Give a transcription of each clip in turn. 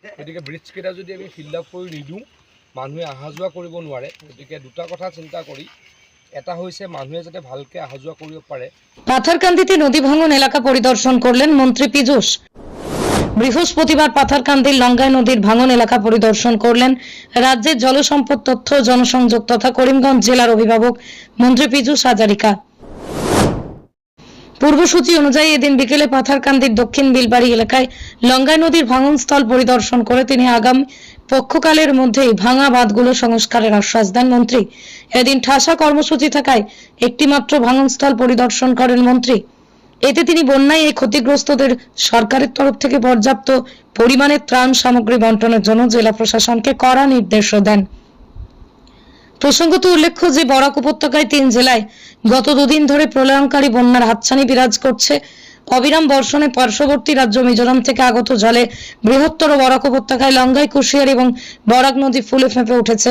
গতিকে ব্ৰিজকেইটা যদি আমি ফিল আপ কৰি নিদিওঁ মানুহে অহা যোৱা কৰিব নোৱাৰে। গতিকে দুটা কথা চিন্তা কৰি এটা হৈছে মানুহে যাতে ভালকে অহা যোৱা কৰিব পাৰে। পাথারকান্দিতে নদী ভাঙন এলাকা পরিদর্শন করলেন মন্ত্রী পীযূষ। বৃহস্পতিবার পাথারকান্দির লঙ্গাই নদীর ভাঙন এলাকা পরিদর্শন করলেন রাজ্যের জলসম্পদ তথ্য জনসংযোগ তথা করিমগঞ্জ জেলার অভিভাবক মন্ত্রী পীযূষ হাজারিকা। পূর্বসূচি অনুযায়ী এদিন বিকেলে পাথারকান্দির দক্ষিণ বিলবাড়ি এলাকায় লঙ্গাই নদীর ভাঙনস্থল পরিদর্শন করে তিনি আগামী পক্ষকালের মধ্যেই ভাঙা বাঁধগুলো সংস্কারের আশ্বাস দেন মন্ত্রী। এদিন ঠাসা কর্মসূচি থাকায় একটিমাত্র ভাঙনস্থল পরিদর্শন করেন মন্ত্রী। এতে তিনি বন্যায় এই ক্ষতিগ্রস্তদের সরকারের তরফ থেকে পর্যাপ্ত পরিমাণে ত্রাণ সামগ্রী বন্টনের জন্য জেলা প্রশাসনকে কড়া নির্দেশও দেন। প্রসঙ্গত উল্লেখ্য যে বরাক উপত্যকায় 3 জেলায় গত দুদিন ধরে প্রলয়ঙ্কারী বন্যার হাতছানি বিরাজ করছে। অবিরাম বর্ষণে পার্শ্ববর্তী রাজ্য মিজোরাম থেকে আগত জলে বৃহত্তর বরাক উপত্যকায় লঙ্গাই, কুশিয়ার এবং বরাক নদী ফুলে ফেঁপে উঠেছে।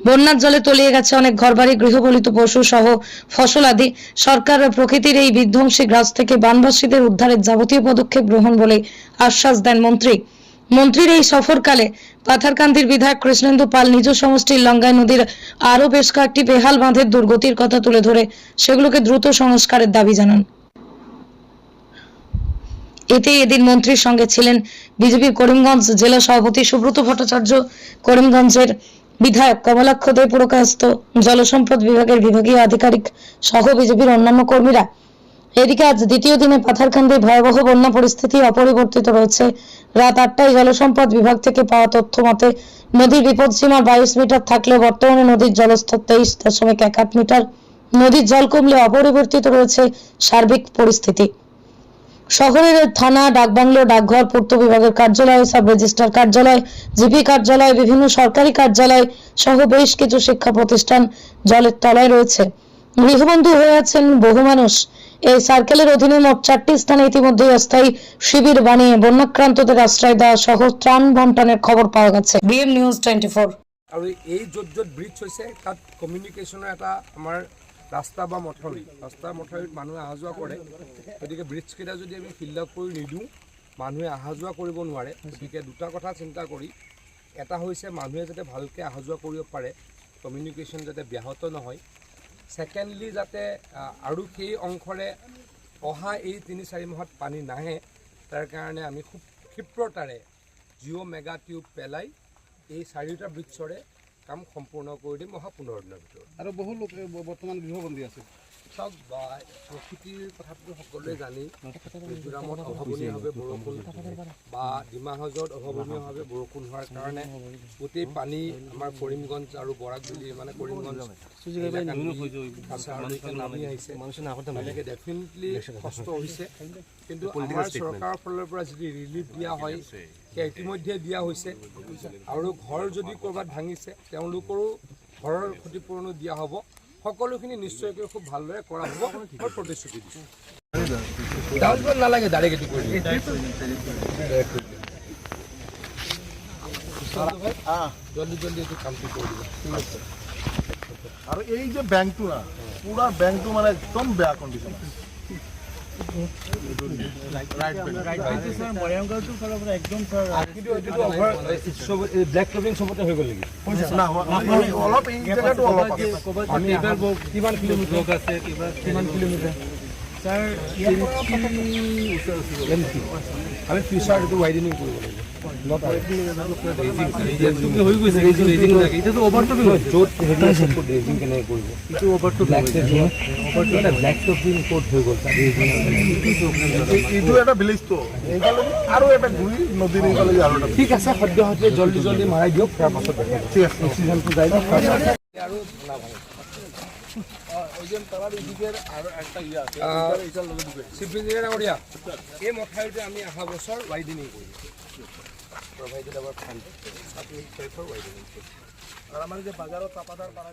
বন্যার জলে তলিয়ে গেছে অনেক ঘরবাড়ি, গৃহপালিত পশু সহ ফসল আদি। সরকার প্রকৃতির এই বিধ্বংসী গ্রাস থেকে বানবাসীদের উদ্ধারের যাবতীয় পদক্ষেপ গ্রহণ বলে আশ্বাস দেন মন্ত্রী। মন্ত্রীর এই সফরকালে পাথারকান্দির বিধায়ক কৃষ্ণেন্দু পাল নিজ সমষ্টির লঙ্গাই নদীর আরও বেশ কয়েকটি বেহাল বাঁধের দুর্গতির কথা তুলে ধরে সেগুলোকে দ্রুত সংস্কারের দাবি জানান। এতে এদিন মন্ত্রীর সঙ্গে ছিলেন বিজেপির করিমগঞ্জ জেলা সভাপতি সুব্রত ভট্টাচার্য, করিমগঞ্জের বিধায়ক কমলাক্ষ দে পুরকায়স্থ, জলসম্পদ বিভাগের বিভাগীয় আধিকারিক সহ বিজেপির অন্যান্য কর্মীরা। এদিকে আজ দ্বিতীয় দিনে পাথারকান্দির ভয়াবহ বন্যা পরিস্থিতি অপরিবর্তিত রয়েছে। রাত 8টায় জলসম্পদ বিভাগ থেকে পাওয়া তথ্য মতে নদীর বিপদসীমা 22 মিটার থাকলেও বর্তমানে নদীর জলস্তর 23.18 মিটার। নদীর জল কমলে অপরিবর্তিত রয়েছে সার্বিক পরিস্থিতি। শহরের থানা, ডাকবাংলো, ডাকঘর, পূর্ত বিভাগের কার্যালয়, সাব রেজিস্ট্রার কার্যালয়, জিপি কার্যালয়, বিভিন্ন সরকারি কার্যালয় সহ বেশ কিছু শিক্ষা প্রতিষ্ঠান জলের তলায় রয়েছে। গৃহবন্দী হয়ে আছেন বহু মানুষ। এই সার্কেলের অধীনে মোট 4টি স্থানে ইতিমধ্যে অস্থায়ী শিবির বানিয়ে বন্যাক্রান্তদের আশ্রয় দেওয়া সহ ত্রাণ বন্টনের খবর পাওয়া গেছে। BM news 24। আৰু এই য'ত য'ত ব্ৰিজ হৈছে তাত কমিউনিকেশ্যনৰ এটা আমাৰ ৰাস্তা বা মথাউৰিত মানুহে অহা যোৱা কৰে। গতিকে ব্ৰিজকেইটা যদি আমি ফিল আপ কৰি নিদিওঁ মানুহে অহা যোৱা কৰিব নোৱাৰে। গতিকে দুটা কথা চিন্তা কৰি এটা হৈছে মানুহে যাতে ভালকৈ অহা যোৱা কৰিব পাৰে, কমিউনিকেশ্যন যাতে ব্যাহত নহয়। ছেকেণ্ডলি যাতে আৰু সেই অংশৰে অহা এই 3-4 মাহত পানী নাহে, তাৰ কাৰণে আমি খুব ক্ষিপ্ৰতাৰে জিঅ' মেগা টিউব পেলাই এই 4টা ব্ৰিজৰে কাম সম্পূৰ্ণ কৰি দিম অহা 15 দিনৰ ভিতৰত। আৰু বহু লোক বৰ্তমান গৃহবন্দী আছে। চাওক, প্ৰকৃতিৰ কথাটো সকলোৱে জানি মিজোৰামত অভাৱনীয়ভাৱে বৰষুণ বা ডিমা হাজোৰত অভাৱনীয়ভাৱে বৰষুণ হোৱাৰ কাৰণে গোটেই পানী আমাৰ কৰিমগঞ্জ আৰু বৰাক বুলি মানে কৰিমগঞ্জ নামি আহিছে। গতিকে ডেফিনেটলি কষ্ট হৈছে, কিন্তু আমাৰ চৰকাৰৰ ফালৰ পৰা যদি ৰিলিফ দিয়া হয় সেয়া ইতিমধ্যে দিয়া হৈছে। আৰু ঘৰ যদি ক'ৰবাত ভাঙিছে তেওঁলোকৰো ঘৰৰ ক্ষতিপূৰণো দিয়া হ'ব। সকলোখিনি নিশ্চয়কৈ খুব ভালদৰে কৰা হ'ব মই প্ৰতিশ্ৰুতি দিছোঁ। ডাউন নালাগে, ডাইৰেক্ট এইটো কৰি জলদি জলদি এইটো কামটো কৰি দিব। ঠিক আছে। আৰু এই যে বেংকটো না পুৰা বেংকটো মানে একদম বেয়া কণ্ডিশ্যন। ব্লেক টপিং চবতে হৈ গ'ল নেকি? অলপ এই জেগাটো অলপ আমি কিমান কিলোমিটাৰ আছে? কিমান কিলোমিটাৰ? আমি ফিউচাৰ এইটো ৱাইডেনিং কৰিব লাগিব। ঠিক আছে, সদ্যহতে জলদি জলদি মাৰাই দিয়ক, তাৰপাছত চিজনটো যাই আৰু চিফ ইঞ্জিনিয়াৰ ডাঙৰীয়া, এই মথাউৰিটো আমি অহা বছৰ ৱাইডেনিং কৰিম। প্ৰভাইডেড আৱাৰ ফাণ্ড ৱাইডেনিং। আমাৰ যে বাজাৰত চাপাদাৰ পাৰা